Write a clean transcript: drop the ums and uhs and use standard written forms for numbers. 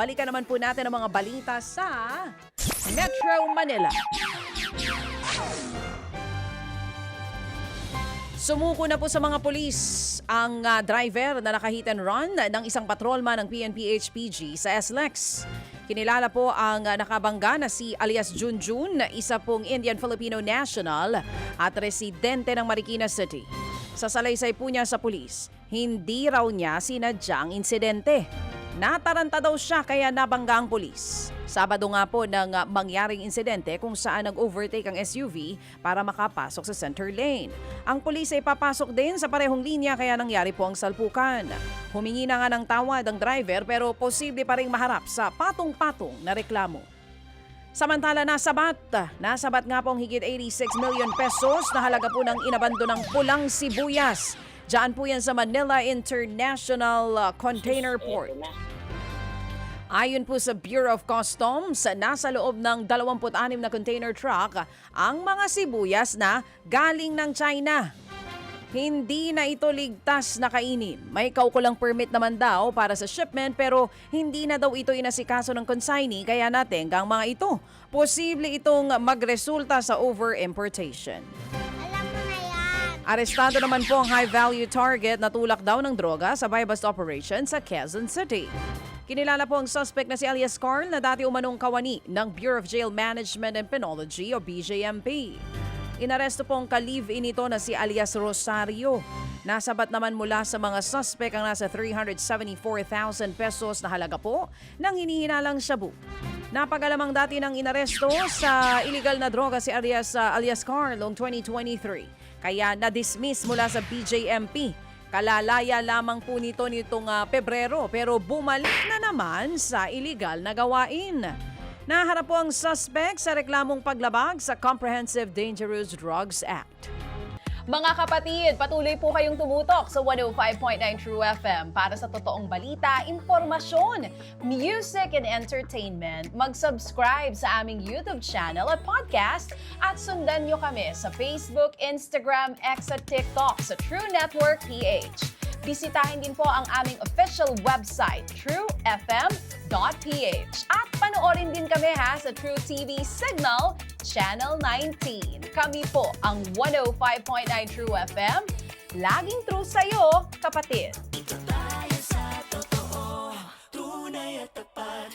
balikan naman po natin ang mga balita sa Metro Manila. Sumuko na po sa mga pulis ang driver na naka-hit and run ng isang patrolman ng PNP-HPG sa SLEX. Kinilala po ang nakabangga na si alias Junjun, isa pong Indian-Filipino national at residente ng Marikina City. Sa salaysay po niya sa pulis, hindi raw niya sinadyang insidente. Nataranta daw siya kaya nabangga ang pulis. Sabado nga po nang mangyaring insidente kung saan nag-overtake ang SUV para makapasok sa center lane. Ang pulis ay papasok din sa parehong linya kaya nangyari po ang salpukan. Humingi na nga ng tawad ang driver pero posible pa ring maharap sa patong-patong na reklamo. Samantala nasabat nga po ang higit 86 million pesos na halaga po ng inabandonang pulang sibuyas. Diyan po yan sa Manila International Container Port. Ayon po sa Bureau of Customs, nasa loob ng 26 na container truck ang mga sibuyas na galing ng China. Hindi na ito ligtas na kainin. May kaukulang permit naman daw para sa shipment pero hindi na daw ito inasikaso ng consignee kaya natenga ang mga ito. Posible itong magresulta sa over-importation. Arestado naman po ang high-value target na tulak daw ng droga sa buy-bust operation sa Quezon City. Kinilala po ang suspect na si alias Carl na dati umanong kawani ng Bureau of Jail Management and Penology o BJMP. Inaresto po ang ka-live-in nito na si alias Rosario. Nasabat naman mula sa mga suspect ang nasa 374,000 pesos na halaga po ng hinihinalang shabu. Napagalamang dati ng inaresto sa illegal na droga si alias Carl noong 2023. Kaya na-dismiss mula sa BJMP. Kalalaya lamang po nitong Pebrero pero bumalik na naman sa iligal na gawain. Naharap po ang suspect sa reklamong paglabag sa Comprehensive Dangerous Drugs Act. Mga kapatid, patuloy po kayong tumutok sa 105.9 True FM para sa totoong balita, impormasyon, music and entertainment. Mag-subscribe sa aming YouTube channel at podcast at sundan nyo kami sa Facebook, Instagram, X at TikTok sa True Network PH. Bisitahin din po ang aming official website, truefm.ph. At panoorin din kami sa True TV Signal, Channel 19. Kami po ang 105.9 True FM. Laging true sa'yo, kapatid.